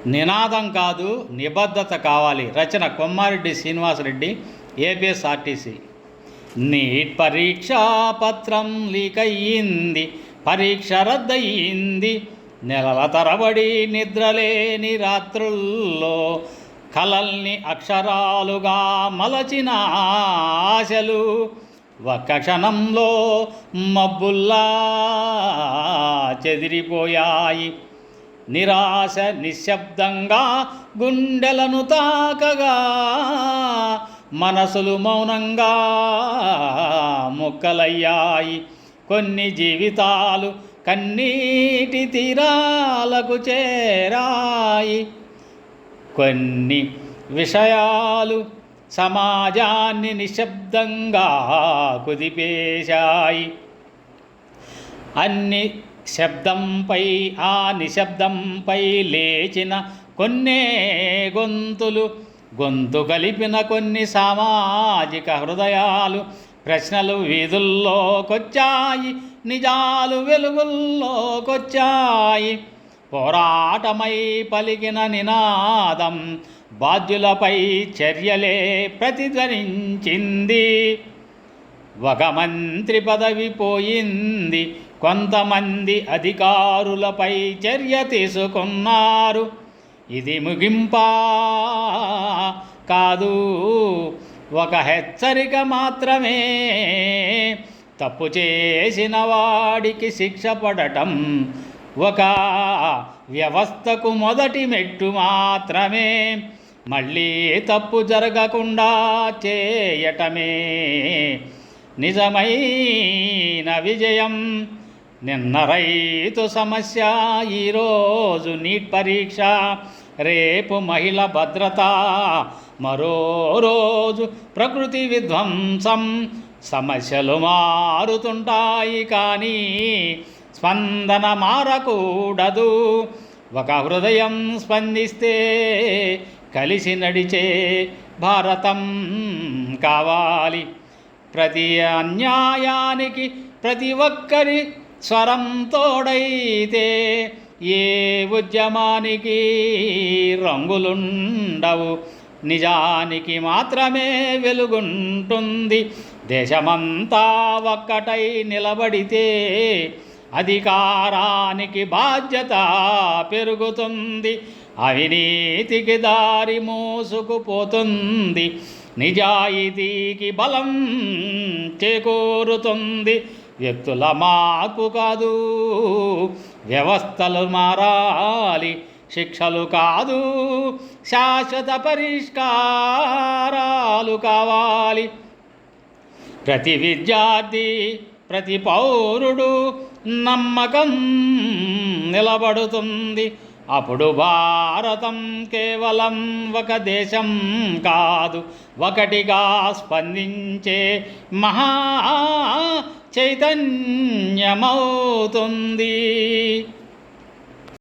నినాదం కాదు, నిబద్ధత కావాలి. రచన కొమ్మారెడ్డి శ్రీనివాసరెడ్డి, ఏపీఎస్ఆర్టీసీ. నీట్ పరీక్షా పత్రం లీక్ అయ్యింది, పరీక్ష రద్దయింది. నెలల తరబడి నిద్రలేని రాత్రుల్లో కలల్ని అక్షరాలుగా మలచిన ఆశలు ఒక్క క్షణంలో మబ్బుల్లా చెదిరిపోయాయి. నిరాశ నిశ్శబ్దంగా గుండెలను తాకగా, మనసులు మౌనంగా ముక్కలయ్యాయి. కొన్ని జీవితాలు కన్నీటి తీరాలకు చేరాయి. కొన్ని విషయాలు సమాజాన్ని నిశ్శబ్దంగా కుదిపేశాయి. అన్ని శబ్దంపై ఆ నిశ్శబ్దంపై లేచిన కొన్నే గొంతులు, గొంతు కలిపిన కొన్ని సామాజిక హృదయాలు. ప్రశ్నలు వీధుల్లోకొచ్చాయి, నిజాలు వెలుగుల్లోకొచ్చాయి. పోరాటమై పలికిన నినాదం బాధ్యులపై చర్యలే ప్రతిధ్వనించింది. ఒక మంత్రి పదవి పోయింది, కొంతమంది అధికారులపై చర్య తీసుకున్నారు. ఇది ముగింపా కాదు, ఒక హెచ్చరిక మాత్రమే. తప్పు చేసిన వాడికి శిక్ష పడటం ఒక వ్యవస్థకు మొదటి మెట్టు మాత్రమే. మళ్ళీ తప్పు జరగకుండా చేయటమే నిజమైన విజయం. నిన్న రైతు సమస్య, ఈరోజు నీట్ పరీక్ష, రేపు మహిళ భద్రత, మరో రోజు ప్రకృతి విధ్వంసం. సమస్యలు మారుతుంటాయి కానీ స్పందన మారకూడదు. ఒక హృదయం స్పందిస్తే కలిసి నడిచే భారతం కావాలి. ప్రతి అన్యాయానికి ప్రతి ఒక్కరి స్వరం తోడైతే ఏ ఉద్యమానికి రంగులుండవు. నిజానికి మాత్రమే వెలుగుంటుంది. దేశమంతా ఒక్కటై నిలబడితే అధికారానికి బాధ్యత పెరుగుతుంది. అవినీతికి దారి మోసుకుపోతుంది. నిజాయితీకి బలం చేకూరుతుంది. వ్యక్తుల మార్పు కాదు, వ్యవస్థలు మారాలి. శిక్షలు కాదు, శాశ్వత పరిష్కారాలు కావాలి. ప్రతి విద్యార్థి, ప్రతి పౌరుడు నమ్మకం నిలబడుతుంది. అప్పుడు భారతం కేవలం ఒక దేశం కాదు, ఒకటిగా స్పందించే మహా చైతన్యమవుతుంది.